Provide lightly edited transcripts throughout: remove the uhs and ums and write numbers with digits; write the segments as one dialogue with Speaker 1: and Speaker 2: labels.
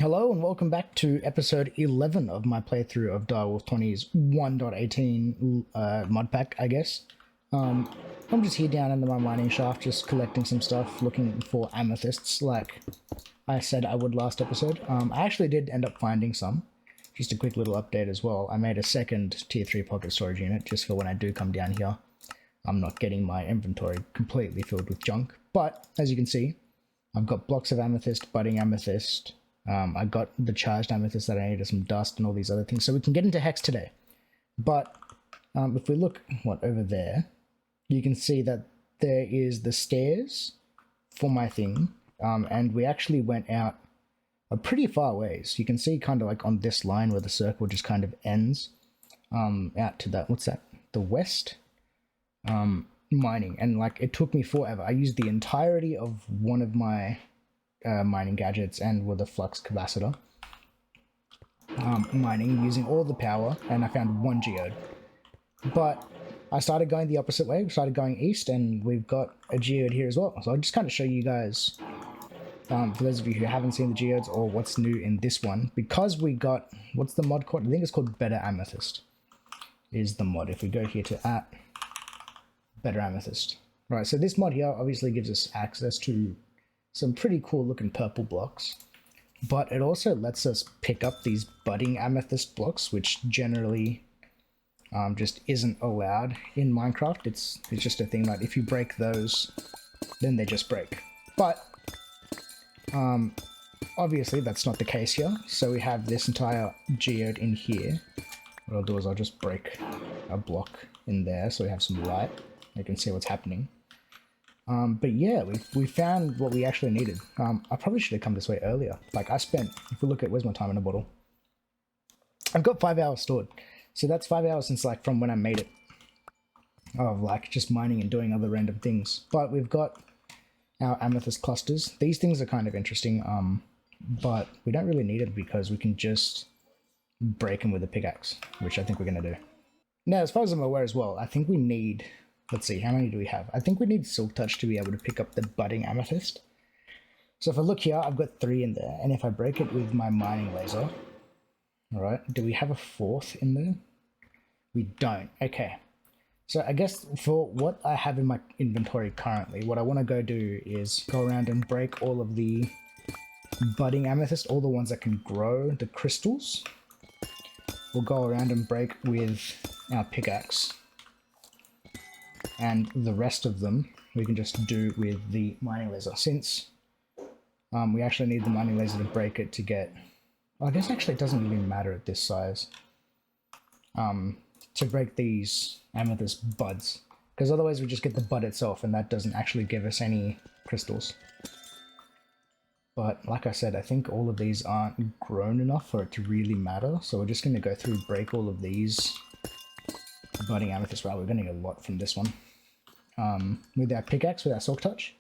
Speaker 1: Hello and welcome back to episode 11 of my playthrough of DireWolf20's 1.18 modpack, I guess. I'm just here down under my mining shaft, just collecting some stuff, looking for amethysts like I said I would last episode. I actually did end up finding some. Just a quick little update as well. I made a second tier 3 pocket storage unit just for when I do come down here. I'm not getting my inventory completely filled with junk, but as you can see, I've got blocks of amethyst, budding amethyst. I got the charged amethyst that I needed, some dust and all these other things, so we can get into Hex today. But if we look over there, you can see that there is the stairs for my thing, and we actually went out a pretty far ways. You can see kind of like on this line where the circle just kind of ends, out to that, what's that, the west, mining, and like it took me forever. I used the entirety of one of my mining gadgets and with a flux capacitor, mining using all the power, and I found one geode. But I started going the opposite way, started going east, and we've got a geode here as well. So I'll just kind of show you guys, for those of you who haven't seen the geodes or what's new in this one, because we got, what's the mod called? I think it's called Better Amethyst is the mod. If we go here to Better Amethyst. Right, so this mod here obviously gives us access to some pretty cool looking purple blocks, but it also lets us pick up these budding amethyst blocks, which generally just isn't allowed in Minecraft. It's just a thing that if you break those, then they just break. But obviously that's not the case here, so we have this entire geode in here. What I'll do is I'll just break a block in there so we have some light. You can see what's happening. But yeah, we found what we actually needed. I probably should have come this way earlier. Like I spent, if we look at, where's my time in a bottle? I've got 5 hours stored. So that's 5 hours since like from when I made it. Of like just mining and doing other random things. But we've got our amethyst clusters. These things are kind of interesting, but we don't really need it because we can just break them with a pickaxe, which I think we're going to do. Now, as far as I'm aware as well, I think we need... Let's see, how many do we have? I think we need Silk Touch to be able to pick up the budding amethyst. So if I look here, I've got 3 in there, and if I break it with my mining laser, alright, do we have a 4th in there? We don't. Okay. So I guess for what I have in my inventory currently, what I want to go do is go around and break all of the budding amethyst, all the ones that can grow, the crystals. We'll go around and break with our pickaxe. And the rest of them we can just do with the mining laser, since we actually need the mining laser to break it to get... Well, I guess actually it doesn't really matter at this size to break these amethyst buds, because otherwise we just get the bud itself and that doesn't actually give us any crystals. But like I said, I think all of these aren't grown enough for it to really matter, so we're just going to go through, break all of these budding amethyst. Wow, we're getting a lot from this one. With our pickaxe, with our Silk Touch,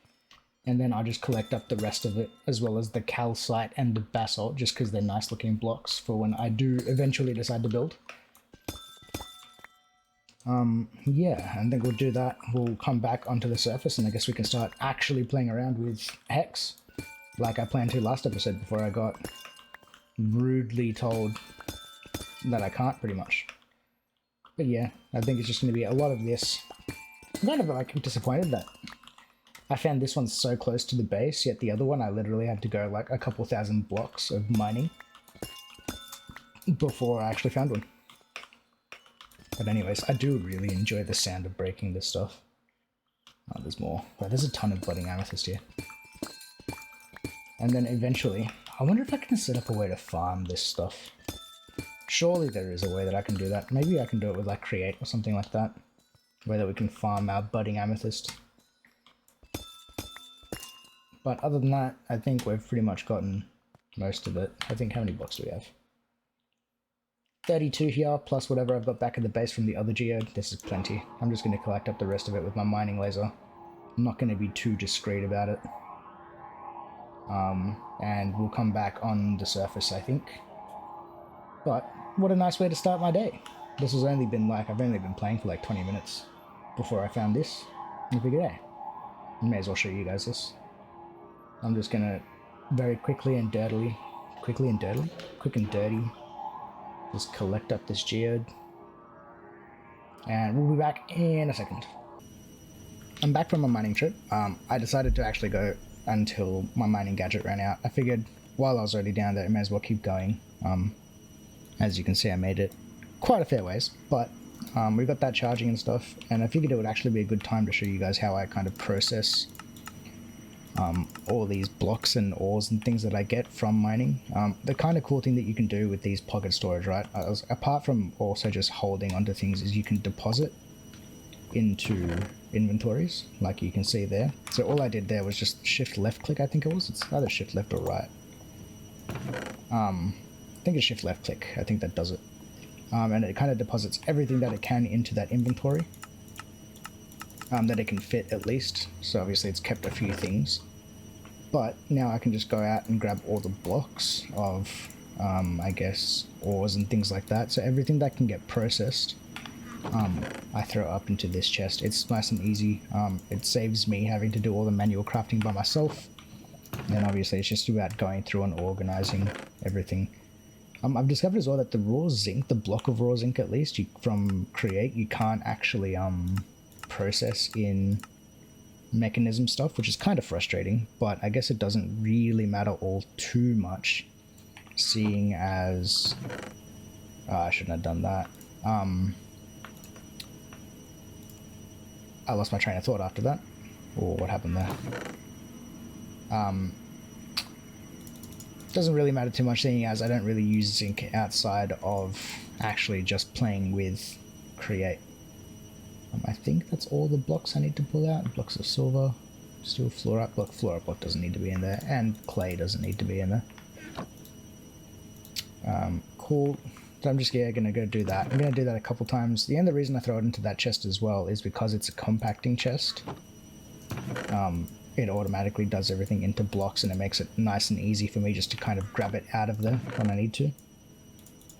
Speaker 1: and then I'll just collect up the rest of it, as well as the calcite and the basalt, just because they're nice looking blocks for when I do eventually decide to build. Yeah, and then we'll do that. We'll come back onto the surface, and I guess we can start actually playing around with Hex, like I planned to last episode before I got rudely told that I can't, pretty much. But yeah, I think it's just going to be a lot of this. I'm kind of like disappointed that I found this one so close to the base, yet the other one I literally had to go like a couple thousand blocks of mining before I actually found one. But anyways, I do really enjoy the sound of breaking this stuff. Oh, there's more. But there's a ton of budding amethyst here. And then eventually, I wonder if I can set up a way to farm this stuff. Surely there is a way that I can do that. Maybe I can do it with like Create or something like that, where that we can farm our budding amethyst. But other than that, I think we've pretty much gotten most of it. I think, how many blocks do we have? 32 here, plus whatever I've got back at the base from the other geode. This is plenty. I'm just going to collect up the rest of it with my mining laser. I'm not going to be too discreet about it. And we'll come back on the surface, I think. But what a nice way to start my day. This has only been like, I've only been playing for like 20 minutes before I found this. And I figured, hey, I may as well show you guys this. I'm just gonna very quickly and dirtily quick and dirty. Just collect up this geode. And we'll be back in a second. I'm back from my mining trip. I decided to actually go until my mining gadget ran out. I figured while I was already down there, I may as well keep going. As you can see, I made it quite a fair ways, but we got that charging and stuff, and I figured it would actually be a good time to show you guys how I kind of process all these blocks and ores and things that I get from mining. The kind of cool thing that you can do with these pocket storage, right, apart from also just holding onto things, is you can deposit into inventories, like you can see there. So all I did there was just shift left click, I think it was. It's either shift left or right. I think it's shift left click. I think that does it. And it kind of deposits everything that it can into that inventory. That it can fit at least. So obviously it's kept a few things. But now I can just go out and grab all the blocks of, I guess, ores and things like that. So everything that can get processed, I throw up into this chest. It's nice and easy. It saves me having to do all the manual crafting by myself. And obviously it's just about going through and organizing everything. I've discovered as well that the raw zinc, the block of raw zinc at least, from Create, you can't actually process in mechanism stuff, which is kind of frustrating, but I guess it doesn't really matter all too much, seeing as... I shouldn't have done that. I lost my train of thought after that. Or what happened there? Doesn't really matter too much, seeing as I don't really use zinc outside of actually just playing with Create. I think that's all the blocks I need to pull out. Blocks of silver, steel fluorite block. Fluorite block doesn't need to be in there, and clay doesn't need to be in there. Cool. So I'm just gonna go do that. I'm gonna do that a couple times. The only reason I throw it into that chest as well is because it's a compacting chest. It automatically does everything into blocks, and it makes it nice and easy for me just to kind of grab it out of there when I need to.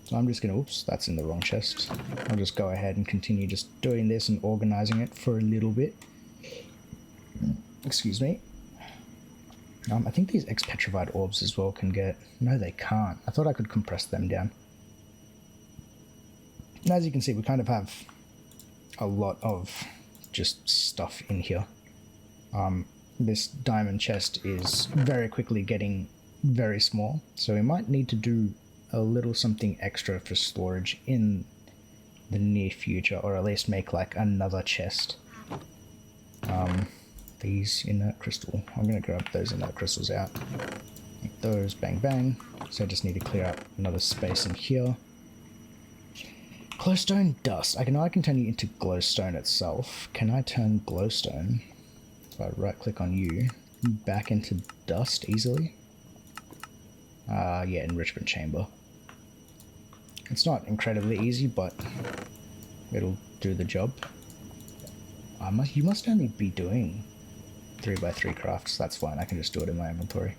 Speaker 1: So I'm just gonna, oops, that's in the wrong chest. I'll just go ahead and continue just doing this and organizing it for a little bit. Excuse me. I think these ex-petrified orbs as well can get... No, they can't. I thought I could compress them down. And as you can see, we kind of have a lot of just stuff in here. This diamond chest is very quickly getting very small, so we might need to do a little something extra for storage in the near future, or at least make like another chest. These inert crystal, I'm going to grab those inert crystals out. Like those, bang bang. So I just need to clear up another space in here. Glowstone dust. I can turn you into glowstone itself. Can I turn glowstone, if I right click on you, back into dust easily? Yeah, enrichment chamber. It's not incredibly easy, but it'll do the job. You must only be doing 3x3 crafts. That's fine, I can just do it in my inventory.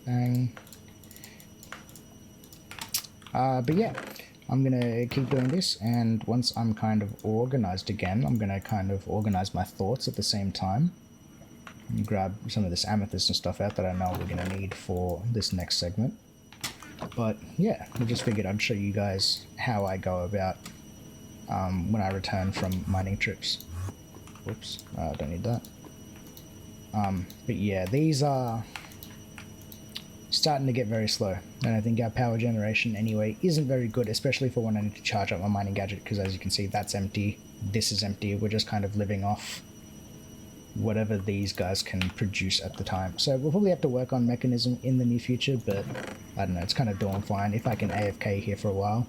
Speaker 1: Bang. But yeah, I'm gonna keep doing this, and once I'm kind of organized again, I'm gonna kind of organize my thoughts at the same time. And grab some of this amethyst and stuff out that I know we're gonna need for this next segment. But yeah, I just figured I'd show you guys how I go about when I return from mining trips. Whoops, don't need that. But yeah, these are starting to get very slow, and I think our power generation anyway isn't very good, especially for when I need to charge up my mining gadget, because as you can see, that's empty, this is empty. We're just kind of living off whatever these guys can produce at the time. So we'll probably have to work on mechanism in the near future, but I don't know, it's kind of doing fine if I can AFK here for a while,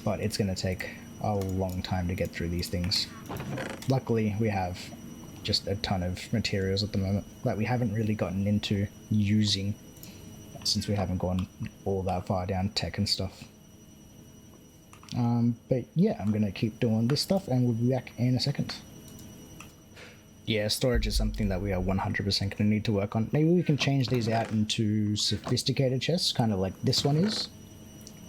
Speaker 1: but it's going to take a long time to get through these things. Luckily we have just a ton of materials at the moment that we haven't really gotten into using, since we haven't gone all that far down tech and stuff. But yeah, I'm gonna keep doing this stuff and we'll be back in a second. Yeah, storage is something that we are 100% gonna need to work on. Maybe we can change these out into sophisticated chests, kind of like this one is.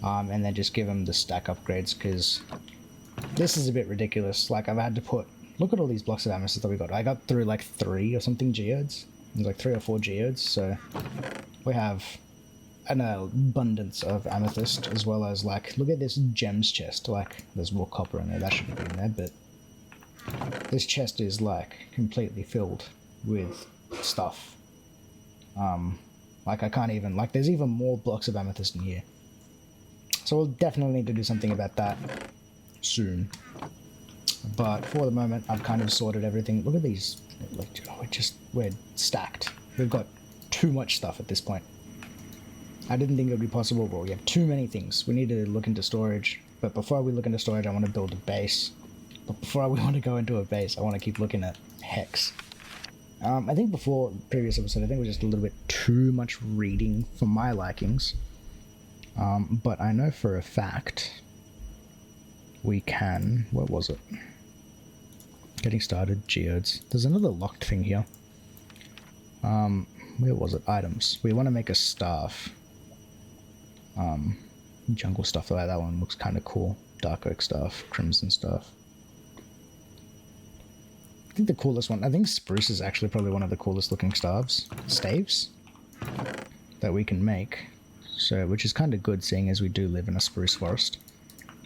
Speaker 1: And then just give them the stack upgrades, because this is a bit ridiculous. Like, I've had to put look at all these blocks of amethyst that we got. I got through like 3 or something geodes. There's like 3 or 4 geodes, so we have an abundance of amethyst, as well as like, look at this gems chest. Like, there's more copper in there, that shouldn't be in there, but this chest is like completely filled with stuff. Like I can't even, like there's even more blocks of amethyst in here. So we'll definitely need to do something about that soon. But for the moment, I've kind of sorted everything. Look at these, like, we're stacked. We've got too much stuff at this point. I didn't think it would be possible, but we have too many things. We need to look into storage. But before we look into storage, I want to build a base. But before we want to go into a base, I want to keep looking at Hex. I think before previous episode, I think it was just a little bit too much reading for my likings. But I know for a fact we can. What was it? Getting started, geodes. There's another locked thing here. Where was it? Items. We want to make a staff. Jungle stuff, like that one looks kind of cool. Dark oak stuff, crimson stuff. I think the coolest one, I think spruce is actually probably one of the coolest looking staves that we can make. So, which is kind of good seeing as we do live in a spruce forest.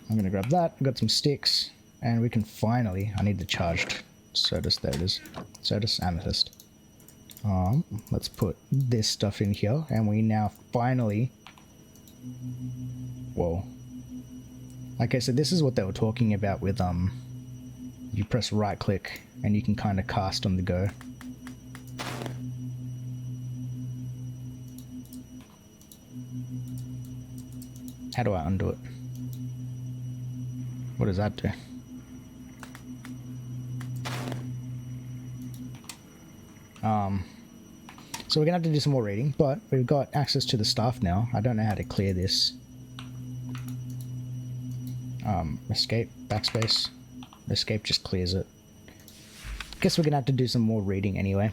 Speaker 1: I'm going to grab that, I've got some sticks, and we can finally, I need the charged Sodus, there it is. Sodus amethyst. Let's put this stuff in here, and we now finally, whoa. Okay, so this is what they were talking about with, you press right click, and you can kind of cast on the go. How do I undo it? What does that do? So we're gonna have to do some more reading, but we've got access to the staff now. I don't know how to clear this. Escape, backspace. Escape just clears it. Guess we're gonna have to do some more reading anyway.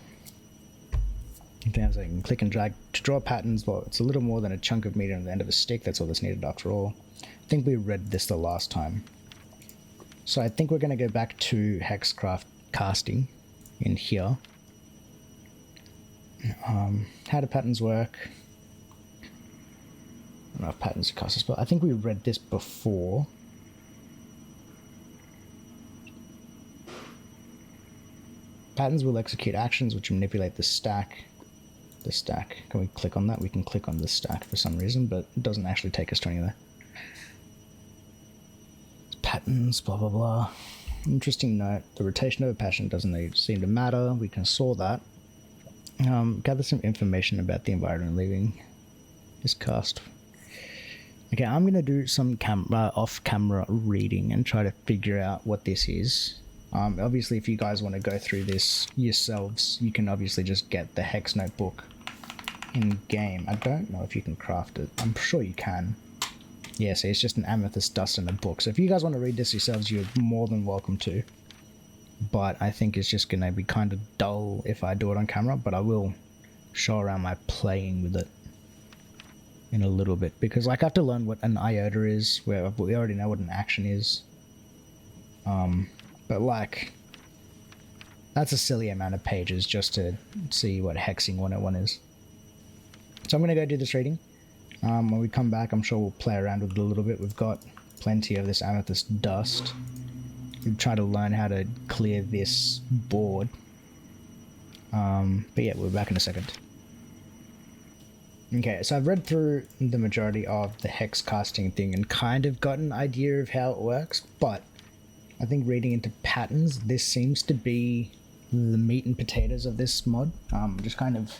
Speaker 1: Okay, so I can click and drag to draw patterns. Well, it's a little more than a chunk of meat on the end of a stick. That's all that's needed after all. I think we read this the last time. So I think we're going to go back to Hexcraft casting in here. How do patterns work? I don't know if patterns are cast a spell. I think we read this before. Patterns will execute actions which manipulate the stack. The stack. Can we click on that? We can click on the stack for some reason, but it doesn't actually take us to anywhere. Patterns, blah blah blah. Interesting note, the rotation of a pattern doesn't seem to matter. We can saw that. Gather some information about the environment leaving this cast. Okay, I'm going to do some off-camera reading and try to figure out what this is. Obviously, if you guys want to go through this yourselves, you can obviously just get the Hex notebook in game. I don't know if you can craft it. I'm sure you can. Yeah, so it's just an amethyst dust in a book. So if you guys want to read this yourselves, you're more than welcome to. But I think it's just going to be kind of dull if I do it on camera, but I will show around my playing with it in a little bit. Because like, I have to learn what an iota is, where we already know what an action is. But like, that's a silly amount of pages just to see what Hexing 101 is. So I'm going to go do this reading. When we come back, I'm sure we'll play around with it a little bit. We've got plenty of this amethyst dust. We'll try to learn how to clear this board. But yeah, we'll be back in a second. Okay, so I've read through the majority of the hex casting thing and kind of got an idea of how it works, but I think reading into patterns, this seems to be the meat and potatoes of this mod. Just kind of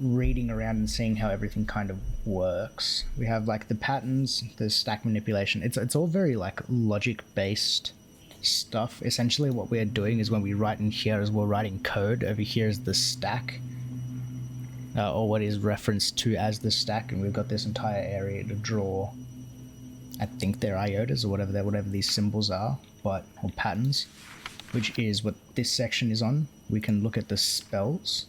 Speaker 1: reading around and seeing how everything kind of works. We have like the patterns, the stack manipulation. It's all very like logic based stuff. Essentially what we're doing is when we write in here is we're writing code. Over here is the stack, or what is referenced to as the stack, and we've got this entire area to draw. I think they're iotas or whatever these symbols are, or patterns, which is what this section is on. We can look at the spells.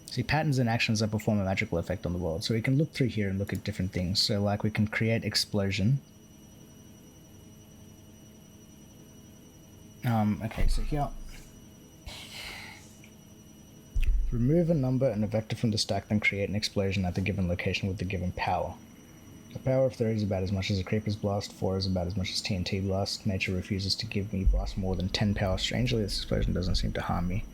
Speaker 1: See, patterns and actions that perform a magical effect on the world. So we can look through here and look at different things. So like we can create explosion. Okay, so here, remove a number and a vector from the stack, then create an explosion at the given location with the given power. The power of 30 is about as much as a Creeper's Blast, 4 is about as much as TNT Blast. Nature refuses to give me blast more than 10 power. Strangely, this explosion doesn't seem to harm me.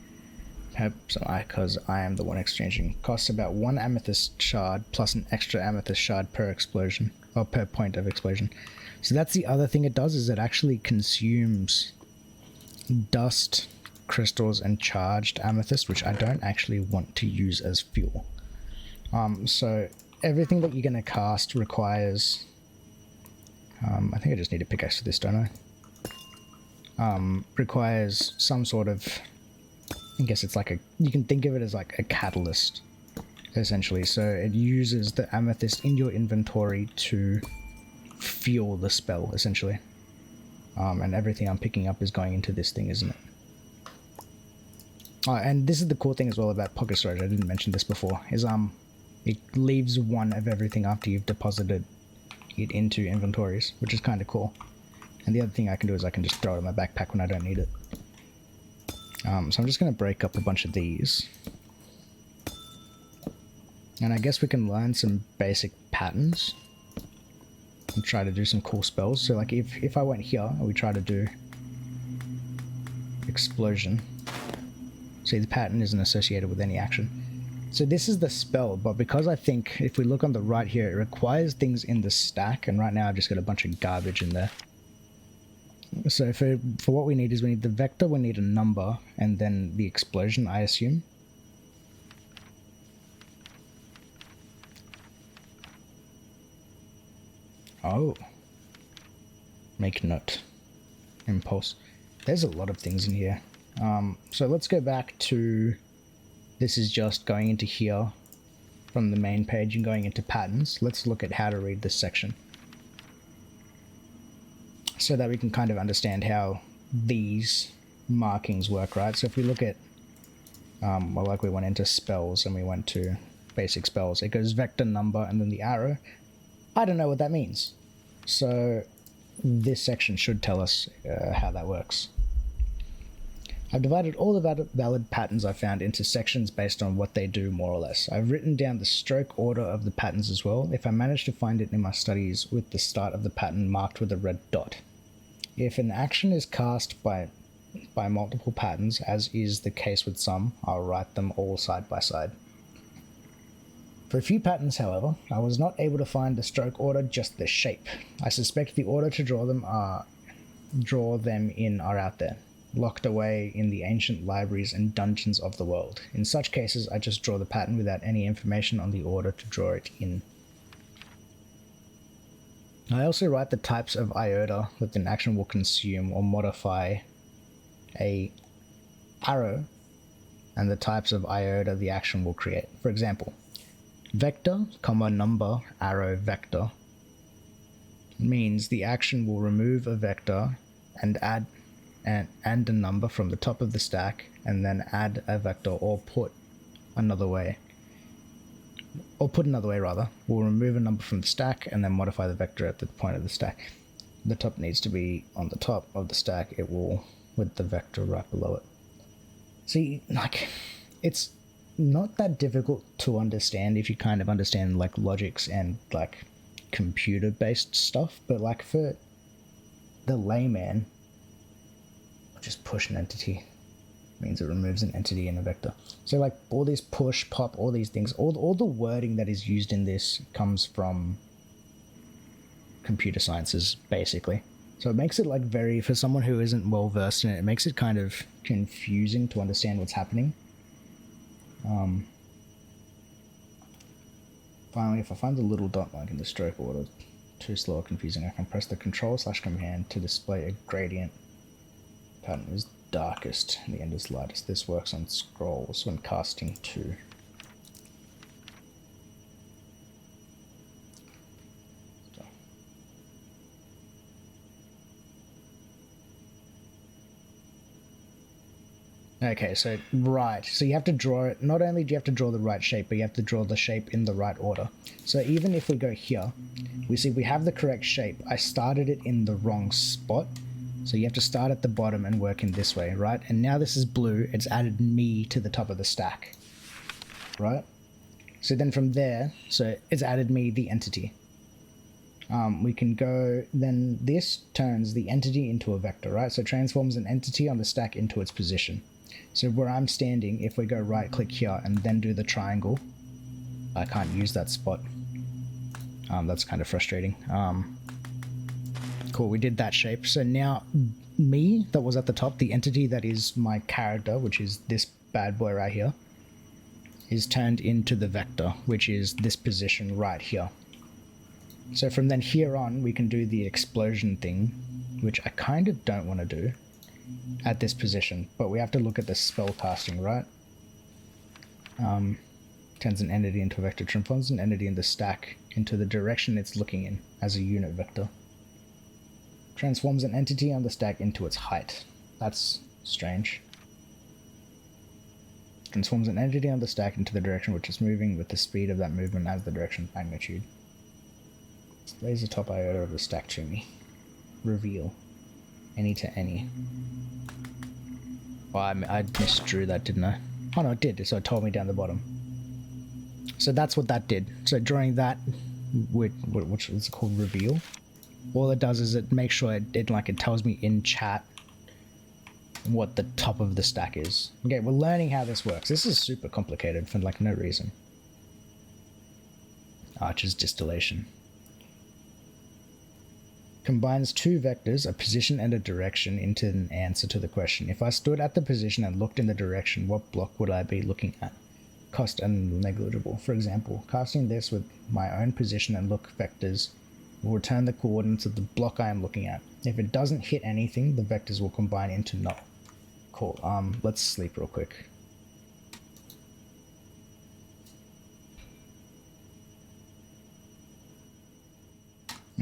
Speaker 1: Perhaps because I am the one exchanging. Costs about 1 amethyst shard plus an extra amethyst shard per explosion, or per point of explosion. So that's the other thing it does, is it actually consumes dust, crystals, and charged amethyst, which I don't actually want to use as fuel. So everything that you're going to cast requires... I think I just need a pickaxe for this, don't I? Requires some sort of... I guess it's like a... You can think of it as like a catalyst, essentially. So it uses the amethyst in your inventory to fuel the spell, essentially. And everything I'm picking up is going into this thing, isn't it? Oh, and this is the cool thing as well about pocket storage, I didn't mention this before, is it leaves 1 of everything after you've deposited it into inventories, which is kind of cool. And the other thing I can do is I can just throw it in my backpack when I don't need it. So I'm just going to break up a bunch of these. And I guess we can learn some basic patterns and try to do some cool spells. So like if I went here and we try to do explosion, see the pattern isn't associated with any action. So this is the spell, but because I think if we look on the right here, it requires things in the stack, and right now I've just got a bunch of garbage in there. So for what we need is we need the vector, we need a number, and then the explosion, I assume. Oh. Make note. Impulse. There's a lot of things in here. So let's go back to... This is just going into here from the main page and going into patterns. Let's look at how to read this section, so that we can kind of understand how these markings work, right? So if we look at, well, like we went into spells and we went to basic spells, it goes vector, number, and then the arrow. I don't know what that means. So this section should tell us how that works. I've divided all the valid patterns I found into sections based on what they do, more or less. I've written down the stroke order of the patterns as well, if I manage to find it in my studies with the start of the pattern marked with a red dot. If an action is cast by multiple patterns, as is the case with some, I'll write them all side by side. For a few patterns, however, I was not able to find the stroke order, just the shape. I suspect the order to draw them in are out there, locked away in the ancient libraries and dungeons of the world. In such cases, I just draw the pattern without any information on the order to draw it in. I also write the types of iota that an action will consume or modify a arrow, and the types of iota the action will create. For example, vector, number, arrow, vector means the action will remove a vector and add and a number from the top of the stack, and then add a vector, or put another way rather, we'll remove a number from the stack and then modify the vector at the point of the stack. The top needs to be on the top of the stack, it will with the vector right below it. See, like, it's not that difficult to understand if you kind of understand like logics and like computer based stuff, but like for the layman, just push an entity means it removes an entity in a vector. So like all these push, pop, all these things, all the wording that is used in this comes from computer sciences, basically. So it makes it like very, for someone who isn't well versed in it, it makes it kind of confusing to understand what's happening. Finally, if I find the little dot mark in the stroke order too slow or confusing, I can press the Control/Command to display a gradient. Pattern is darkest and the end is lightest. This works on scrolls when casting too. Okay, so right, so you have to draw it. Not only do you have to draw the right shape, but you have to draw the shape in the right order. So even if we go here, we see we have the correct shape. I started it in the wrong spot. So you have to start at the bottom and work in this way, right? And now this is blue, it's added me to the top of the stack, right? So then from there, so it's added me the entity. We can go, then this turns the entity into a vector, right? So it transforms an entity on the stack into its position. So where I'm standing, if we go right click here and then do the triangle, I can't use that spot. That's kind of frustrating. Cool, we did that shape. So now me that was at the top, the entity that is my character, which is this bad boy right here, is turned into the vector, which is this position right here. So from then here on, we can do the explosion thing, which I kind of don't want to do at this position, but we have to look at the spell casting, right? Turns an entity into a vector, transforms an entity in the stack into the direction it's looking in as a unit vector. Transforms an entity on the stack into its height. That's strange. Transforms an entity on the stack into the direction which is moving with the speed of that movement as the direction of magnitude. Displays the top iota of the stack to me. Reveal. Any to any. Well, I misdrew that, didn't I? Oh no, it did, so it told me down the bottom. So that's what that did. So drawing that, which is called reveal, all it does is it makes sure it tells me in chat what the top of the stack is. Okay, we're learning how this works. This is super complicated for like no reason. Archer's distillation. Combines two vectors, a position and a direction, into an answer to the question. If I stood at the position and looked in the direction, what block would I be looking at? Cost and negligible. For example, casting this with my own position and look vectors will return the coordinates of the block I am looking at. If it doesn't hit anything, the vectors will combine into null. Cool. Let's sleep real quick.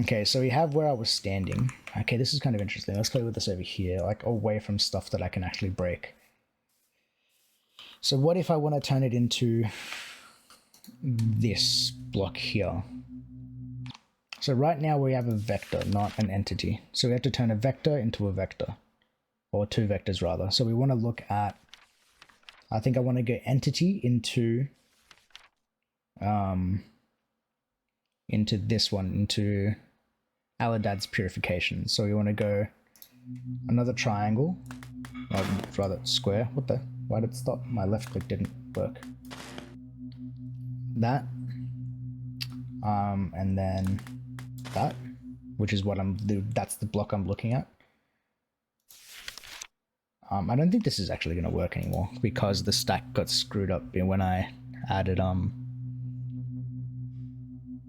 Speaker 1: Okay, so we have where I was standing. Okay, this is kind of interesting. Let's play with this over here, like away from stuff that I can actually break. So what if I want to turn it into this block here? So right now we have a vector, not an entity. So we have to turn a vector into a vector, or two vectors rather. So we want to look at, I think I want to go entity into this one, into Aladad's purification. So we want to go another triangle, or rather square. What the? Why did it stop? My left click didn't work. That, and then that, which is what that's the block I'm looking at. I don't think this is actually going to work anymore because the stack got screwed up when I added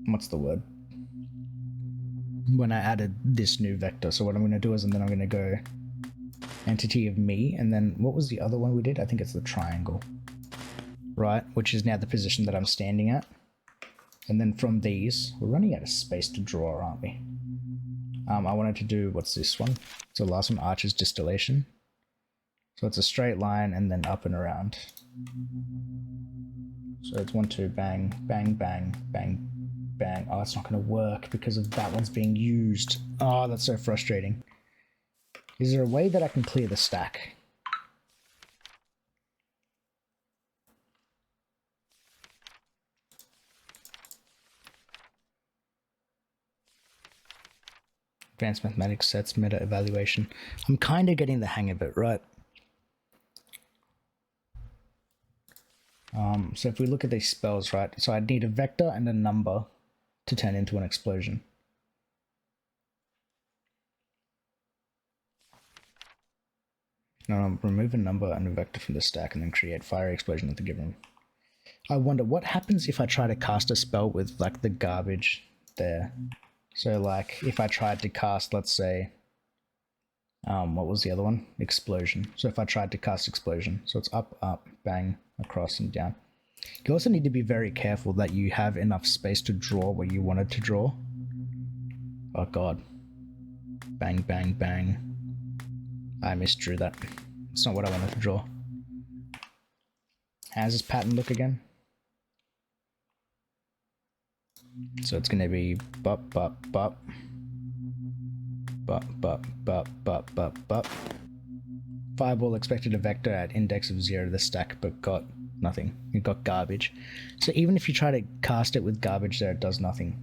Speaker 1: what's the word? When I added this new vector. So what I'm going to do is, and then I'm going to go entity of me, and then what was the other one we did? I think it's the triangle, right? Which is now the position that I'm standing at. And then from these, we're running out of space to draw, aren't we? I wanted to do, what's this one? So the last one, Archer's distillation. So it's a straight line and then up and around. So it's 1, 2, bang, bang, bang, bang, bang. Oh, it's not going to work because of that one's being used. Oh, that's so frustrating. Is there a way that I can clear the stack? Advanced mathematics sets, meta evaluation. I'm kind of getting the hang of it, right? So if we look at these spells, right? So I'd need a vector and a number to turn into an explosion. Now remove a number and a vector from the stack and then create fiery explosion at the given. I wonder what happens if I try to cast a spell with like the garbage there. So like if I tried to cast, let's say, what was the other one? Explosion. So if I tried to cast explosion, so it's up, up, bang, across and down. You also need to be very careful that you have enough space to draw where you wanted to draw. Oh god. Bang, bang, bang. I misdrew that. It's not what I wanted to draw. How does this pattern look again? So it's going to be bop, bop, bop. But. Fireball expected a vector at index of 0 to the stack, but got nothing. It got garbage. So even if you try to cast it with garbage there, it does nothing.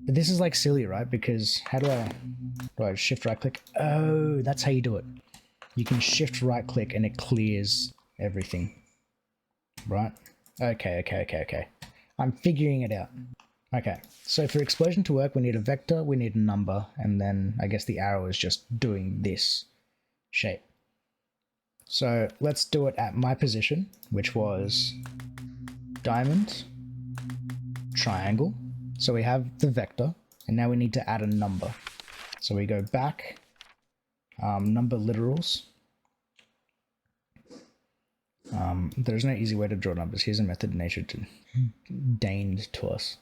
Speaker 1: But this is like silly, right? Because how do I shift right click? Oh, that's how you do it. You can shift right click and it clears everything. Right? Okay. I'm figuring it out. Okay, so for explosion to work, we need a vector, we need a number, and then I guess the arrow is just doing this shape. So let's do it at my position, which was diamond, triangle. So we have the vector, and now we need to add a number. So we go back, number literals. There's no easy way to draw numbers. Here's a method nature deigned to us.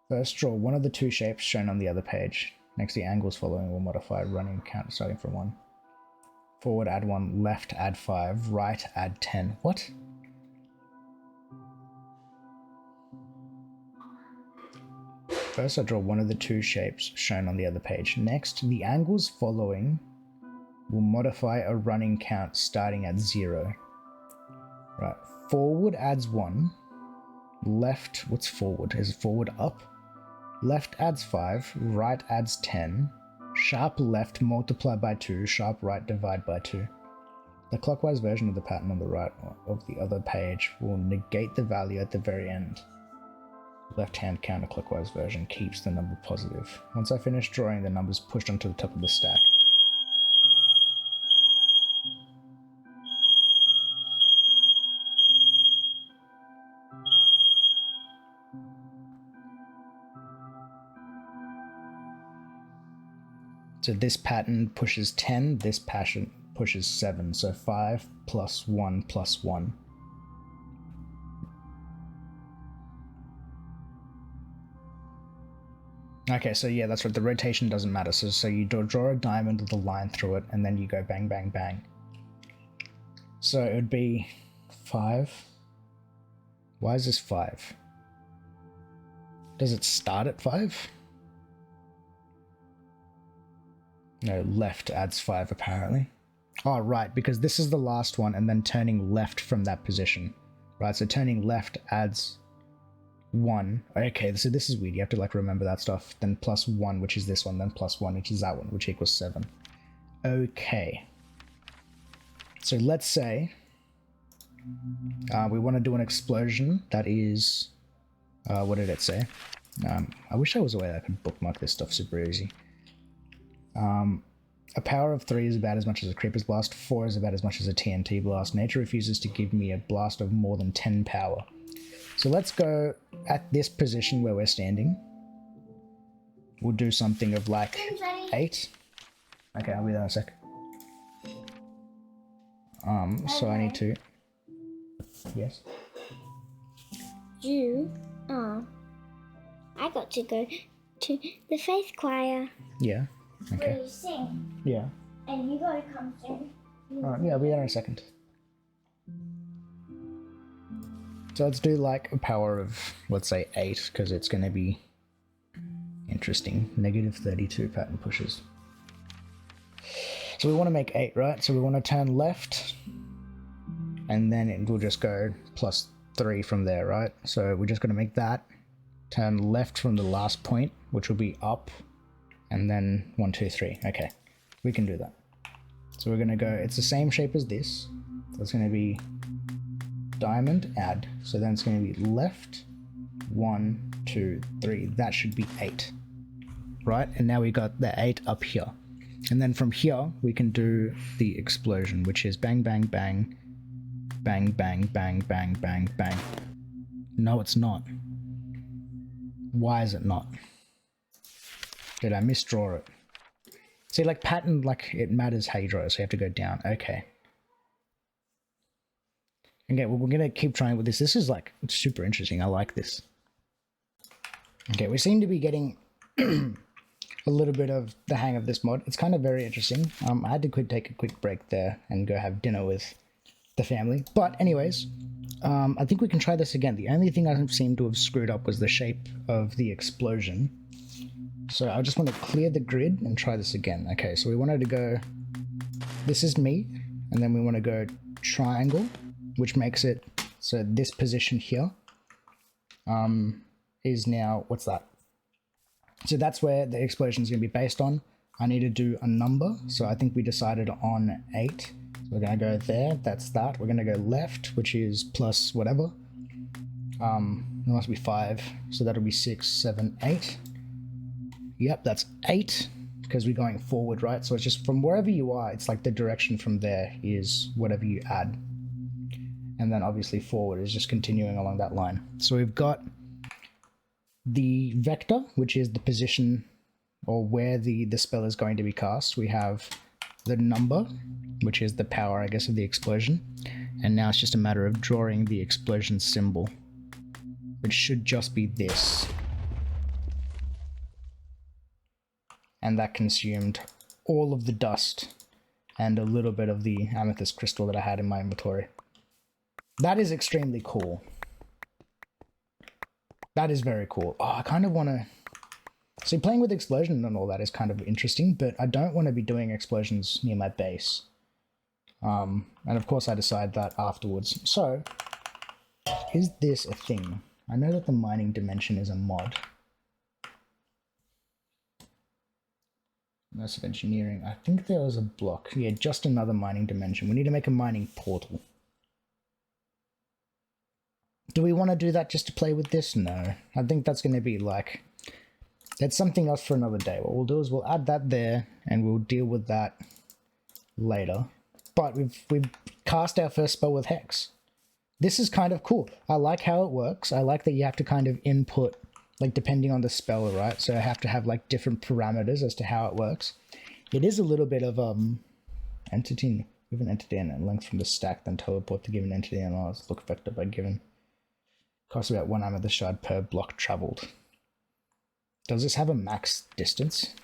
Speaker 1: First, draw one of the two shapes shown on the other page. Next, the angles following will modify running count starting from 1. Forward, add 1. Left, add 5. Right, add 10. What? First, I draw one of the two shapes shown on the other page. Next, the angles following will modify a running count starting at 0. Right. Forward adds 1. Left, what's forward? Is forward up? Left adds 5, right adds 10, sharp left multiply by 2, sharp right divide by 2. The clockwise version of the pattern on the right of the other page will negate the value at the very end. Left-hand counterclockwise version keeps the number positive. Once I finish drawing, the number's pushed onto the top of the stack. So this pattern pushes 10, this pattern pushes 7. So 5 plus 1 plus 1. Okay, so yeah, that's right. The rotation doesn't matter. So you draw a diamond with a line through it, and then you go bang, bang, bang. So it would be 5. Why is this 5? Does it start at 5? No, left adds 5 apparently. Oh, right, because this is the last one and then turning left from that position. Right, so turning left adds 1. Okay, so this is weird. You have to like remember that stuff. Then plus 1, which is this one, then plus 1, which is that one, which equals 7. Okay. So let's say we want to do an explosion that is... what did it say? I wish there was a way that I could bookmark this stuff super easy. A power of 3 is about as much as a creeper's blast. 4 is about as much as a TNT blast. Nature refuses to give me a blast of more than 10 power. So let's go at this position where we're standing. We'll do something of like 8. Okay, I'll be there in a sec. So I need to... Yes?
Speaker 2: I got to go to the faith choir.
Speaker 1: Yeah. Okay.
Speaker 2: Where you sing.
Speaker 1: Yeah.
Speaker 2: And you gotta come sing.
Speaker 1: Yeah, I'll be there in a second. So let's do like a power of, let's say 8, because it's going to be interesting. Negative 32 pattern pushes. So we want to make 8, right? So we want to turn left, and then it will just go plus 3 from there, right? So we're just going to make that. Turn left from the last point, which will be up, and then 1, 2, 3. Okay, we can do that. So we're going to go, it's the same shape as this. So it's going to be diamond, add. So then it's going to be left, 1, 2, 3. That should be 8. Right? And now we got the 8 up here. And then from here, we can do the explosion, which is bang, bang, bang, bang, bang, bang, bang, bang, bang. No, it's not. Why is it not? Did I misdraw it? See, like pattern, like it matters how you draw it, so you have to go down. Okay. Okay, well, we're going to keep trying with this. This is like super interesting. I like this. Okay, we seem to be getting a little bit of the hang of this mod. It's kind of very interesting. I had to take a quick break there and go have dinner with the family. But anyways, I think we can try this again. The only thing I seem to have screwed up was the shape of the explosion. So I just want to clear the grid and try this again. Okay, so we wanted to go, this is me, and then we want to go triangle, which makes it, so this position here is now, what's that? So that's where the explosion is going to be based on. I need to do a number, so I think we decided on 8. So we're going to go there, that's that. We're going to go left, which is plus whatever. It must be 5, so that'll be 6, 7, 8. Yep, that's 8, because we're going forward, right? So it's just from wherever you are, it's like the direction from there is whatever you add. And then obviously forward is just continuing along that line. So we've got the vector, which is the position or where the spell is going to be cast. We have the number, which is the power, I guess, of the explosion. And now it's just a matter of drawing the explosion symbol, which should just be this. And that consumed all of the dust and a little bit of the amethyst crystal that I had in my inventory. That is extremely cool. That is very cool. Oh, I kind of want to... See, playing with explosion and all that is kind of interesting, but I don't want to be doing explosions near my base. And of course I decide that afterwards. So, is this a thing? I know that the mining dimension is a mod. Massive engineering. I think there was a block. Yeah, just another mining dimension. We need to make a mining portal. Do we want to do that just to play with this? No. I think that's going to be like... That's something else for another day. What we'll do is we'll add that there, and we'll deal with that later. But we've cast our first spell with Hex. This is kind of cool. I like how it works. I like that you have to kind of input, like depending on the spell, right? So I have to have like different parameters as to how it works. It is a little bit of entity with an entity and a length from the stack, then teleport to given entity and ours. Look vector by given. Costs about 1 amethyst shard per block traveled. Does this have a max distance?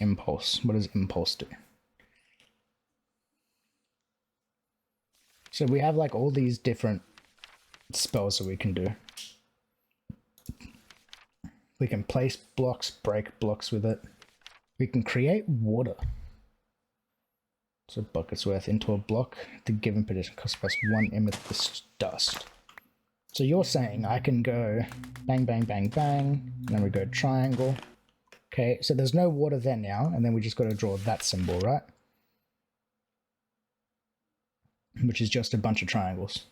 Speaker 1: Impulse. What does impulse do? So we have like all these different spells that we can do. We can place blocks, break blocks with it. We can create water. So buckets worth into a block. The given position costs us 1 amethyst dust. So you're saying I can go bang, bang, bang, bang, and then we go triangle. Okay, so there's no water there now, and then we just got to draw that symbol, right? Which is just a bunch of triangles.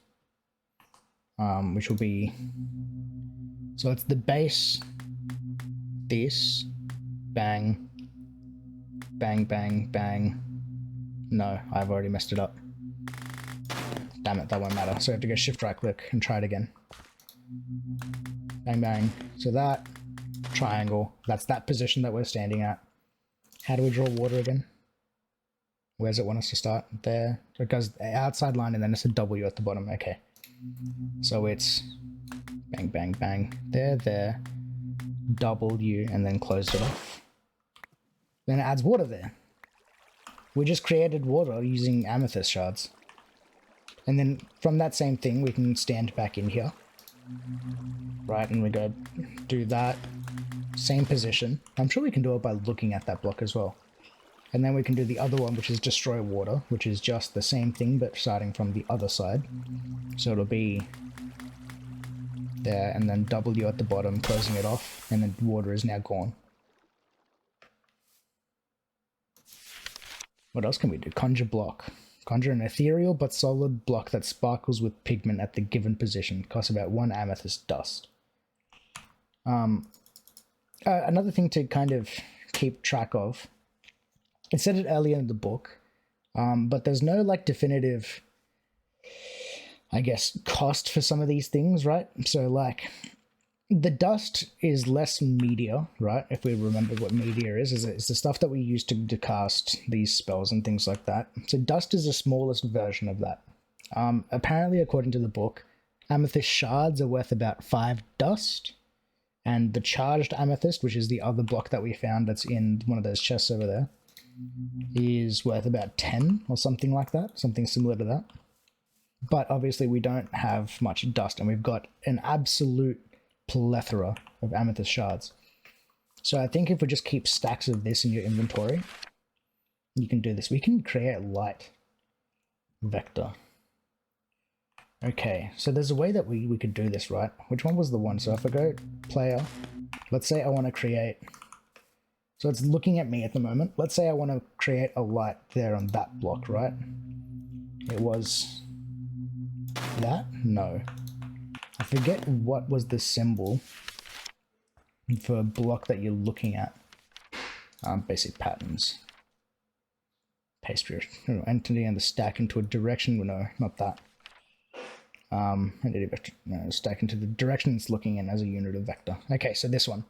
Speaker 1: Which will be... So it's the base, this, bang, bang, bang, bang. No, I've already messed it up. Damn it, that won't matter. So I have to go shift right click and try it again. Bang, bang. So that, triangle, that's that position that we're standing at. How do we draw water again? Where does it want us to start? There. So it goes outside line and then it's a W at the bottom. Okay. So it's bang, bang, bang. There, W, and then close it off. Then it adds water there. We just created water using amethyst shards. And then from that same thing, we can stand back in here. Right, and we go do that. Same position. I'm sure we can do it by looking at that block as well. And then we can do the other one, which is destroy water, which is just the same thing, but starting from the other side. So it'll be there, and then W at the bottom, closing it off, and then water is now gone. What else can we do? Conjure block. Conjure an ethereal but solid block that sparkles with pigment at the given position. Costs about 1 amethyst dust. Another thing to kind of keep track of. It said it earlier in the book, but there's no like definitive, I guess, cost for some of these things, right? So like the dust is less meteor, right? If we remember what meteor is it's the stuff that we use to cast these spells and things like that. So dust is the smallest version of that. Apparently, according to the book, amethyst shards are worth about 5 dust, and the charged amethyst, which is the other block that we found that's in one of those chests over there, is worth about 10 or something like that, something similar to that. But obviously we don't have much dust, and we've got an absolute plethora of amethyst shards. So I think if we just keep stacks of this in your inventory, you can do this. We can create light vector. Okay, so there's a way that we could do this, right? Which one was the one? So if I go player, let's say I want to create, so it's looking at me at the moment. Let's say I want to create a light there on that block, right? It was that? No. I forget what was the symbol for a block that you're looking at. Basic patterns. Paste your entity and the stack into a direction. No, not that. Entity vector. No, stack into the direction it's looking in as a unit of vector. Okay, so this one.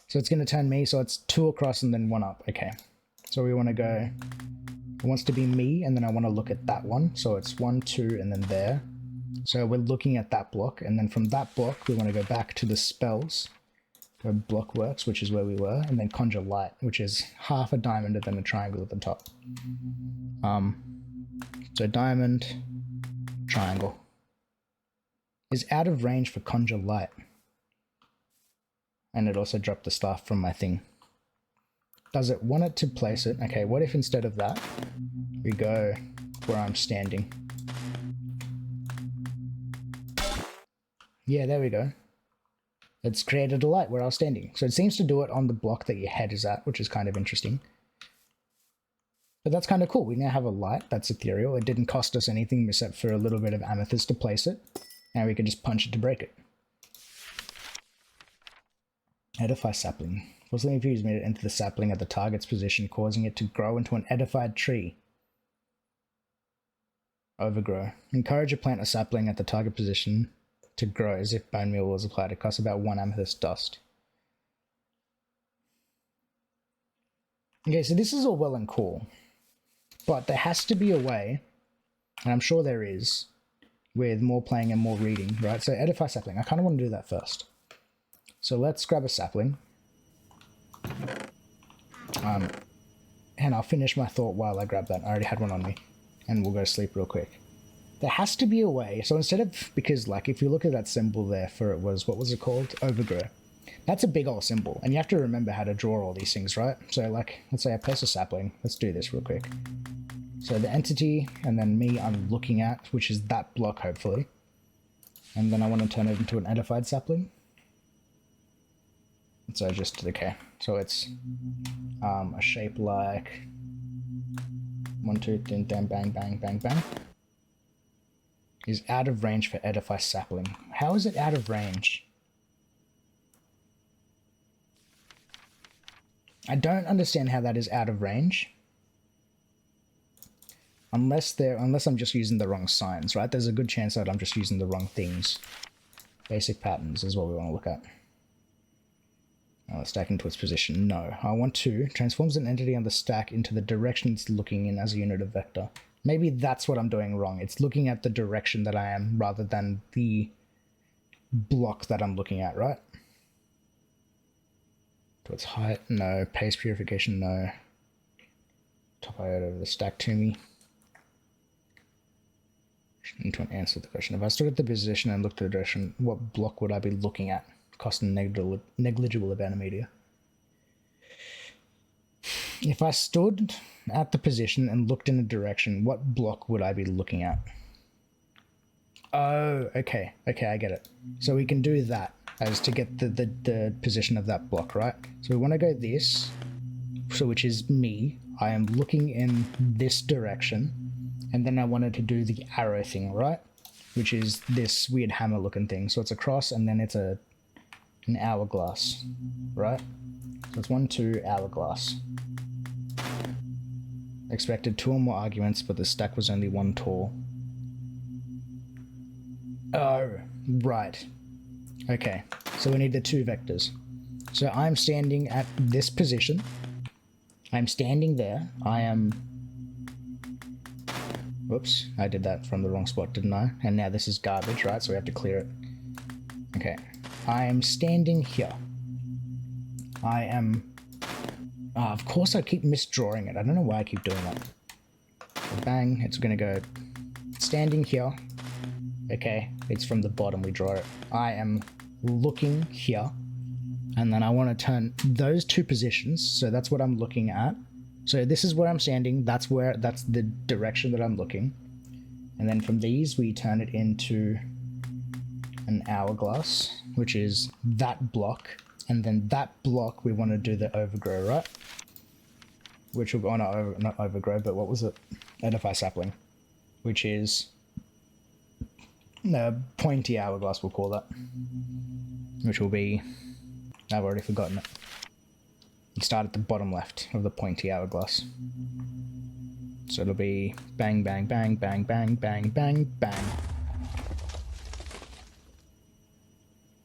Speaker 1: So it's going to turn me, so it's 2 across and then 1 up. Okay. So we want to go, it wants to be me, and then I want to look at that one. So it's 1, 2, and then there. So we're looking at that block, and then from that block, we want to go back to the spells, go block works, which is where we were, and then conjure light, which is half a diamond and then a triangle at the top. So diamond, triangle. Is out of range for conjure light. And it also dropped the staff from my thing. Does it want it to place it? Okay, what if instead of that, we go where I'm standing? Yeah, there we go. It's created a light where I was standing. So it seems to do it on the block that your head is at, which is kind of interesting. But that's kind of cool. We now have a light that's ethereal. It didn't cost us anything except for a little bit of amethyst to place it. And we can just punch it to break it. Edify sapling. Forcibly infuse made it into the sapling at the target's position, causing it to grow into an edified tree. Overgrow. Encourage a plant or sapling at the target position to grow as if bone meal was applied. It costs about 1 amethyst dust. Okay, so this is all well and cool. But there has to be a way, and I'm sure there is, with more playing and more reading, right? So edify sapling. I kind of want to do that first. So let's grab a sapling. And I'll finish my thought while I grab that. I already had one on me. And we'll go to sleep real quick. There has to be a way. So instead of, because like if you look at that symbol there for it was, what was it called? Overgrow. That's a big old symbol. And you have to remember how to draw all these things, right? So like, let's say I place a sapling. Let's do this real quick. So the entity and then me I'm looking at, which is that block hopefully. And then I want to turn it into an edified sapling. So just, okay. So it's a shape like 1, 2, 3, bang, bang, bang, bang, bang. Is out of range for edify sapling. How is it out of range? I don't understand how that is out of range. Unless I'm just using the wrong signs, right? There's a good chance that I'm just using the wrong things. Basic patterns is what we want to look at. Stack into its position. No. I want to transforms an entity on the stack into the direction it's looking in as a unit of vector. Maybe that's what I'm doing wrong. It's looking at the direction that I am rather than the block that I'm looking at, right? To its height, no. Pace purification, no. Top iota of the stack to me. Need to answer the question. If I stood at the position and looked at the direction, what block would I be looking at? Cost a negligible amount of media. If I stood at the position and looked in a direction, what block would I be looking at? Oh, okay. Okay, I get it. So we can do that as to get the position of that block, right? So we want to go this, so which is me. I am looking in this direction, and then I wanted to do the arrow thing, right? Which is this weird hammer looking thing. So it's a cross, and then it's an hourglass, right? So it's 1, 2, hourglass. Expected 2 or more arguments, but the stack was only 1 tall. Oh, right. Okay, so we need the 2 vectors. So I'm standing at this position. I'm standing there. I am... Whoops, I did that from the wrong spot, didn't I? And now this is garbage, right? So we have to clear it. Okay. I am standing here. I am... of course I keep misdrawing it. I don't know why I keep doing that. So bang, it's going to go standing here. Okay, it's from the bottom we draw it. I am looking here, and then I want to turn those two positions, so that's what I'm looking at. So this is where I'm standing, that's the direction that I'm looking. And then from these we turn it into an hourglass, which is that block, and then that block we want to do the overgrow, right? Which will go, not overgrow, but what was it? Edify sapling, which is the pointy hourglass, we'll call that, which will be, I've already forgotten it. You start at the bottom left of the pointy hourglass. So it'll be bang, bang, bang, bang, bang, bang, bang, bang.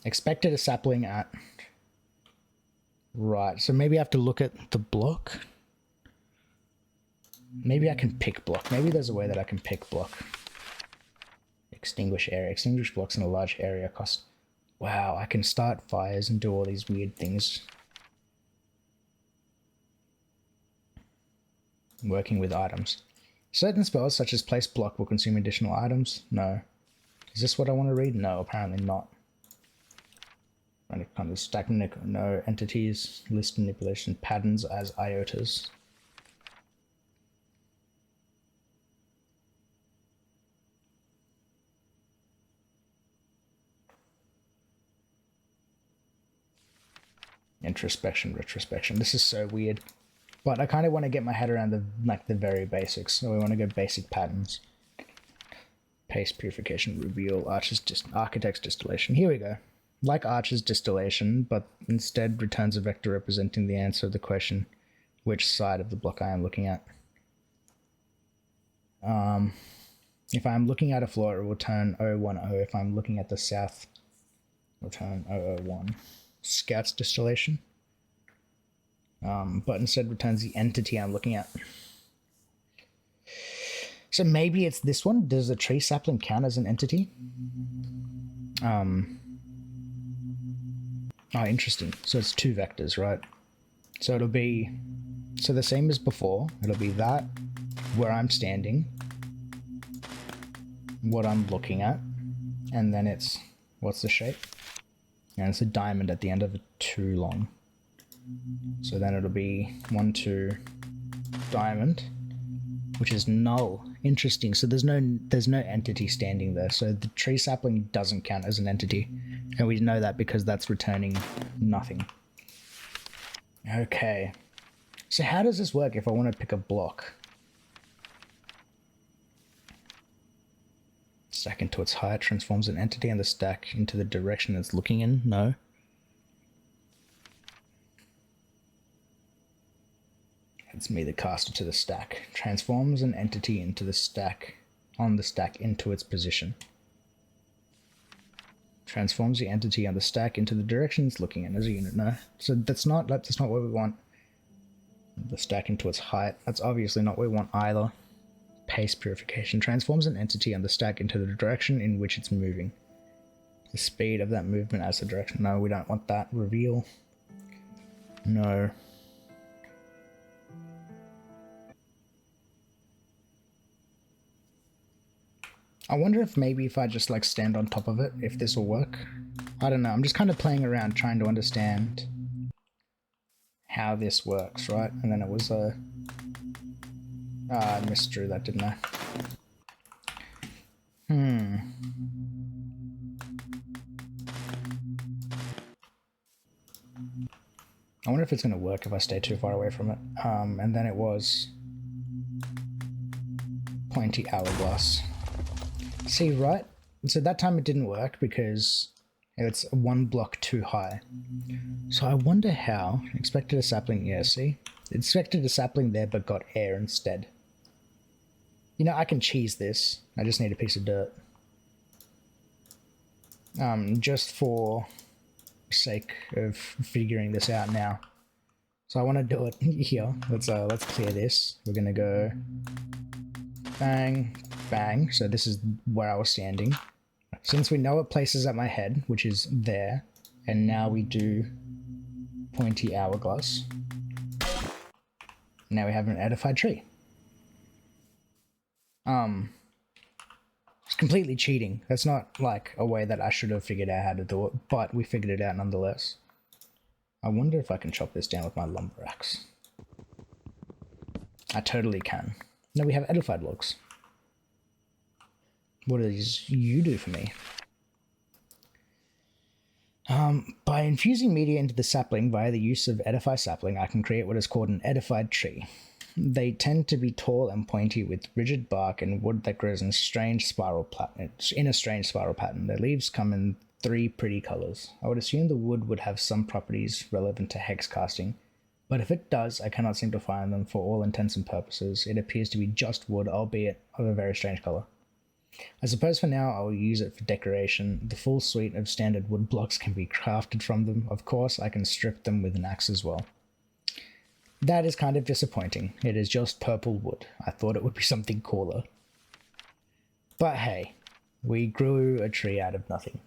Speaker 1: Expected a sapling at... Right, so maybe I have to look at the block. Maybe I can pick block. Maybe there's a way that I can pick block. Extinguish area. Extinguish blocks in a large area cost... Wow, I can start fires and do all these weird things. Working with items. Certain spells, such as place block, will consume additional items. No. Is this what I want to read? No, apparently not. Kind of stack no entities, list manipulation patterns as iotas. Introspection, retrospection. This is so weird. But I kind of want to get my head around the very basics. So we want to go basic patterns. Paste purification, reveal, architect's distillation. Here we go. Like Archer's distillation, but instead returns a vector representing the answer of the question, which side of the block I am looking at. If I'm looking at a floor, it will turn 010. If I'm looking at the south, it will turn 001. Scout's distillation. But instead returns the entity I'm looking at. So maybe it's this one. Does a tree sapling count as an entity? Oh, interesting. So it's two vectors, right? So it'll be... So the same as before. It'll be that, where I'm standing, what I'm looking at, and then it's... What's the shape? And it's a diamond at the end of a too long. So then it'll be 1, 2, diamond, which is null. Interesting. So there's no entity standing there. So the tree sapling doesn't count as an entity. And we know that because that's returning nothing. Okay. So how does this work if I want to pick a block? Stack into its height, transforms an entity and the stack into the direction it's looking in? No. It's me, the caster, to the stack. Transforms an entity into the stack, on the stack into its position. Transforms the entity on the stack into the direction it's looking in as a unit. No. So that's not what we want. The stack into its height. That's obviously not what we want either. Pace purification. Transforms an entity on the stack into the direction in which it's moving. The speed of that movement as the direction. No, we don't want that. Reveal. No. I wonder if maybe if I just like stand on top of it, if this will work. I don't know, I'm just kind of playing around trying to understand how this works, right? And then it was a... I misdrew that, didn't I? I wonder if it's going to work if I stay too far away from it. And then it was... pointy hourglass. See, right? So that time it didn't work because it's one block too high. So I wonder how... Expected a sapling, yeah, see? Expected a sapling there but got air instead. You know, I can cheese this. I just need a piece of dirt. Just for sake of figuring this out now. So I want to do it here. Let's clear this. We're gonna go bang, bang. So this is where I was standing. Since we know it places at my head, which is there, and now we do pointy hourglass. Now we have an edified tree. Just completely cheating. That's not like a way that I should have figured out how to do it, but we figured it out nonetheless. I wonder if I can chop this down with my lumber axe. I totally can. No, we have edified logs. What does you do for me? By infusing media into the sapling via the use of edify sapling, I can create what is called an edified tree. They tend to be tall and pointy with rigid bark and wood that grows in a strange spiral pattern. Their leaves come in 3 pretty colors. I would assume the wood would have some properties relevant to hex casting, but if it does, I cannot seem to find them. For all intents and purposes, it appears to be just wood, albeit of a very strange color. I suppose for now I will use it for decoration. The full suite of standard wood blocks can be crafted from them. Of course, I can strip them with an axe as well. That is kind of disappointing. It is just purple wood. I thought it would be something cooler. But hey, we grew a tree out of nothing.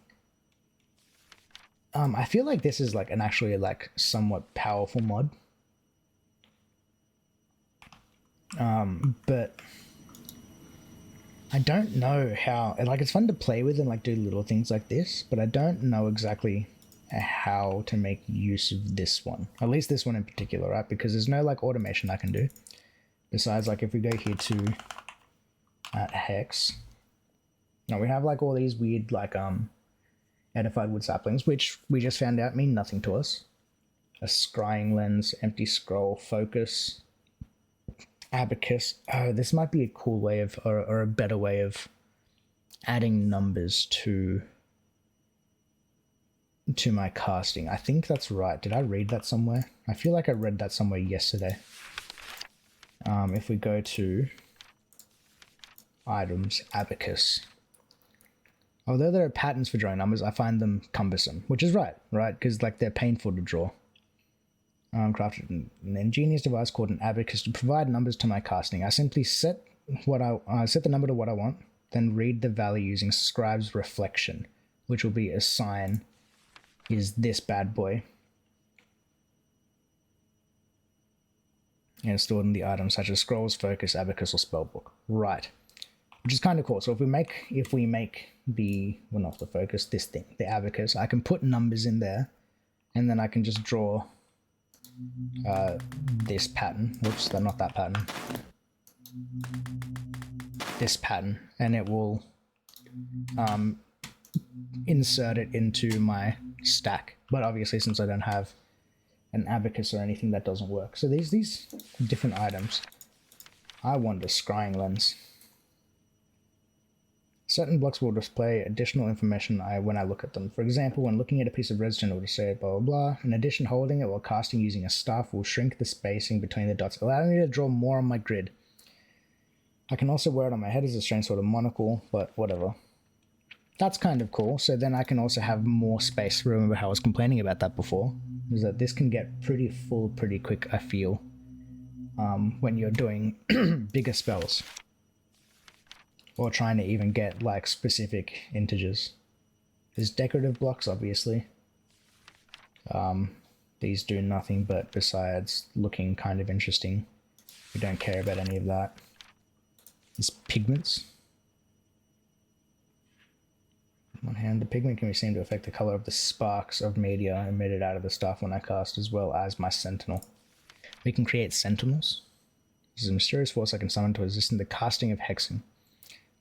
Speaker 1: I feel like this is like an actually like somewhat powerful mod. But I don't know how, like, it's fun to play with and like do little things like this, but I don't know exactly how to make use of this one, at least this one in particular, right? Because there's no like automation I can do besides like if we go here to hex. Now we have like all these weird like edified wood saplings, which we just found out mean nothing to us. A scrying lens, empty scroll, focus, abacus. Oh, this might be a cool way of, or a better way of adding numbers to my casting. I think that's right. Did I read that somewhere? I feel like I read that somewhere yesterday. If we go to items, abacus. Although there are patterns for drawing numbers, I find them cumbersome, which is right? Because like they're painful to draw. Crafted an ingenious device called an abacus to provide numbers to my casting. I simply set the number to what I want, then read the value using scribe's reflection, which will be a sign is this bad boy. And stored in the items such as scrolls, focus, abacus, or spellbook. Right. Which is kind of cool. So if we make the, well, not the focus, this thing, the abacus, I can put numbers in there, and then I can just draw this pattern. Whoops, not that pattern. This pattern, and it will insert it into my stack. But obviously, since I don't have an abacus or anything, that doesn't work. So these different items. I want a scrying lens. Certain blocks will display additional information when I look at them. For example, when looking at a piece of redstone, it will say blah blah blah. In addition, holding it while casting using a staff will shrink the spacing between the dots, allowing me to draw more on my grid. I can also wear it on my head as a strange sort of monocle, but whatever. That's kind of cool. So then I can also have more space. Remember how I was complaining about that before? Is that this can get pretty full pretty quick, I feel, when you're doing bigger spells. Or trying to even get like specific integers. There's decorative blocks, obviously. These do nothing but besides looking kind of interesting. We don't care about any of that. There's pigments. On one hand, the pigment can be seen to affect the color of the sparks of media emitted out of the stuff when I cast, as well as my sentinel. We can create sentinels. This is a mysterious force I can summon to assist in the casting of hexing.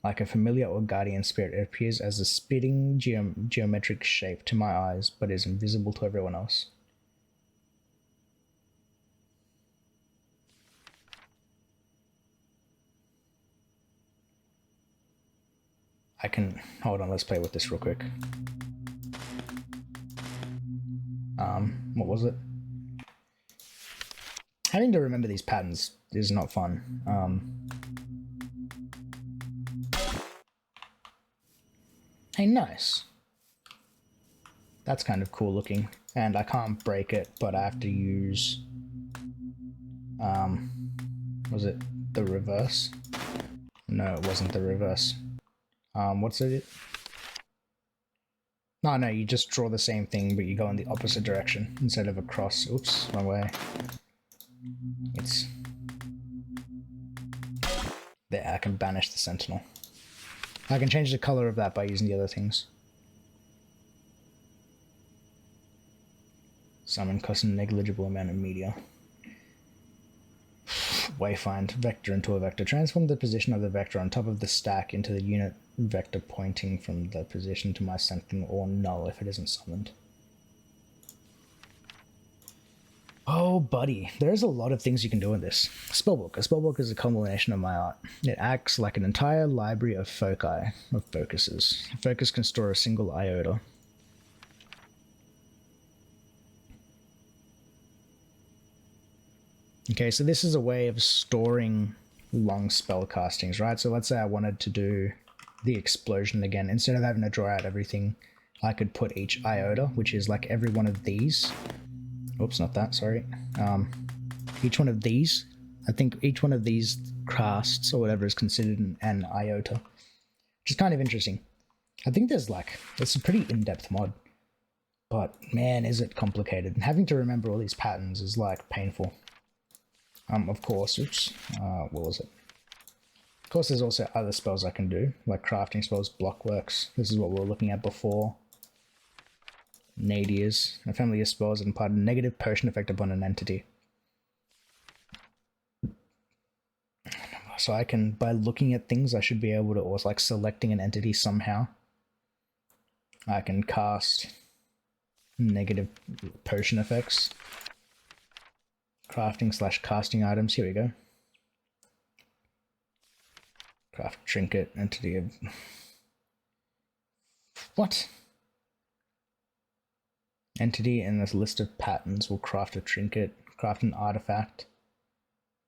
Speaker 1: Like a familiar or guardian spirit, it appears as a spitting geometric shape to my eyes, but is invisible to everyone else. I can... hold on, let's play with this real quick. What was it? Having to remember these patterns is not fun. Hey, nice. That's kind of cool looking. And I can't break it, but I have to use... was it the reverse? No, it wasn't the reverse. What's it? No, you just draw the same thing, but you go in the opposite direction instead of across. Oops, wrong way. It's... there, I can banish the sentinel. I can change the color of that by using the other things. Summon costs a negligible amount of media. Wayfind vector into a vector. Transform the position of the vector on top of the stack into the unit vector pointing from the position to my something or null if it isn't summoned. Oh, buddy, there's a lot of things you can do in this. Spellbook. A spellbook is a combination of my art. It acts like an entire library of foci, of focuses. A focus can store a single iota. Okay, so this is a way of storing long spell castings, right? So let's say I wanted to do the explosion again. Instead of having to draw out everything, I could put each iota, which is like every one of these. Oops, not that, sorry. Each one of these, I think each one of these casts or whatever is considered an iota, which is kind of interesting. I think it's a pretty in-depth mod, but man, is it complicated. And having to remember all these patterns is like painful. Of course, what was it? Of course, there's also other spells I can do, like crafting spells, blockworks. This is what we were looking at before. Nadirs, a family of spells that impart a negative potion effect upon an entity. So I can, by looking at things, I should be able to, or like selecting an entity somehow, I can cast negative potion effects. Crafting / casting items, here we go. Craft trinket, entity of... What? Entity in this list of patterns will craft a trinket, craft an artifact.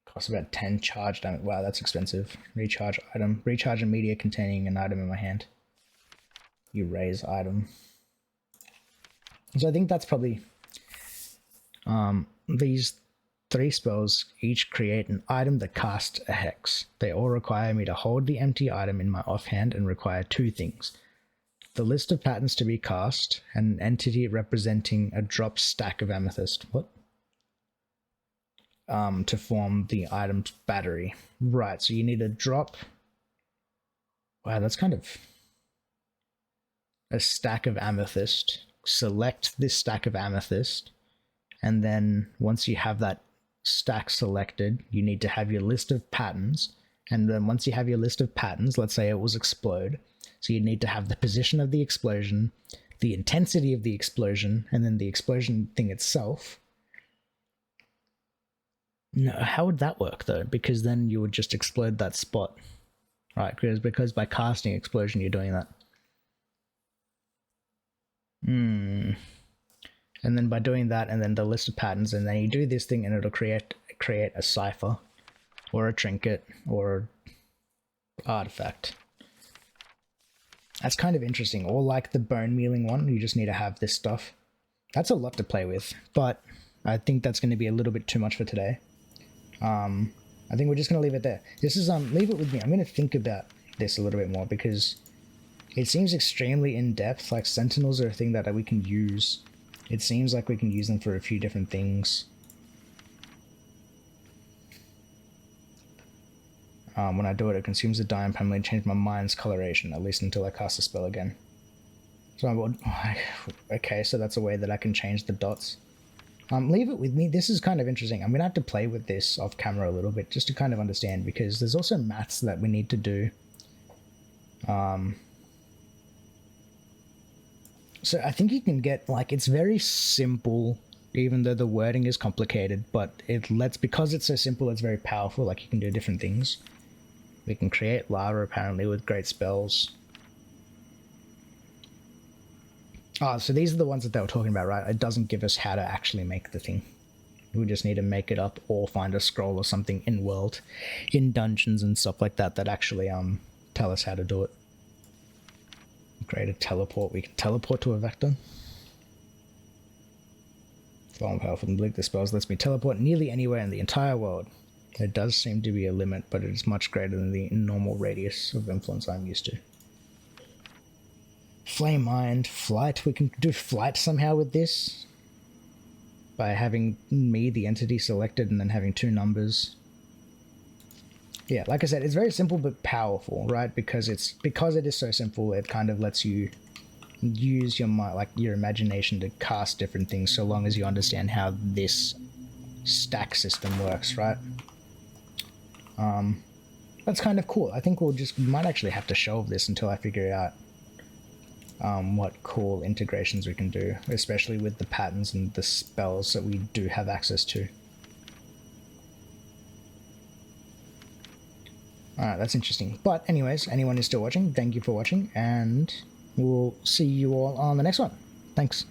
Speaker 1: Costs about 10 charge damage. Wow, that's expensive. Recharge item. Recharge a media containing an item in my hand. Erase item. So I think that's probably... these 3 spells each create an item that casts a hex. They all require me to hold the empty item in my offhand and require 2 things. The list of patterns to be cast, and an entity representing a drop stack of amethyst. What? To form the item's battery. Right, so you need a drop... Wow, that's kind of... a stack of amethyst. Select this stack of amethyst, and then once you have that stack selected, you need to have your list of patterns, and then once you have your list of patterns, let's say it was explode, so you need to have the position of the explosion, the intensity of the explosion, and then the explosion thing itself. No, how would that work though? Because then you would just explode that spot, right? Because by casting explosion you're doing that. And then by doing that, and then the list of patterns, and then you do this thing and it'll create a cipher or a trinket or artifact. That's kind of interesting. Or like the bone mealing one, you just need to have this stuff. That's a lot to play with, but I think that's going to be a little bit too much for today. I think we're just going to leave it there. This is leave it with me. I'm going to think about this a little bit more because it seems extremely in-depth. Like sentinels are a thing that we can use. It seems like we can use them for a few different things. When I do it, it consumes a die and permanently change my mind's coloration, at least until I cast a spell again. So I would... Okay, so that's a way that I can change the dots. Leave it with me. This is kind of interesting. I'm going to have to play with this off camera a little bit just to kind of understand, because there's also maths that we need to do. So I think you can get, like, it's very simple, even though the wording is complicated, but because it's so simple, it's very powerful. Like, you can do different things. We can create lava, apparently, with great spells. Oh, so these are the ones that they were talking about, right? It doesn't give us how to actually make the thing. We just need to make it up or find a scroll or something in world, in dungeons and stuff like that, that actually tell us how to do it. Create a teleport. We can teleport to a vector. Far more powerful than Blink. The spells lets me teleport nearly anywhere in the entire world. There does seem to be a limit, but it is much greater than the normal radius of influence I'm used to. Flame Mind, Flight. We can do Flight somehow with this. By having me, the entity, selected and then having 2 numbers. yeah, like I said, it's very simple but powerful, right? Because it is so simple, it kind of lets you use your your imagination to cast different things, so long as you understand how this stack system works, right? That's kind of cool. I think we might actually have to shelve this until I figure out what cool integrations we can do, especially with the patterns and the spells that we do have access to. Alright, that's interesting. But anyways, anyone who's still watching, thank you for watching, and we'll see you all on the next one. Thanks.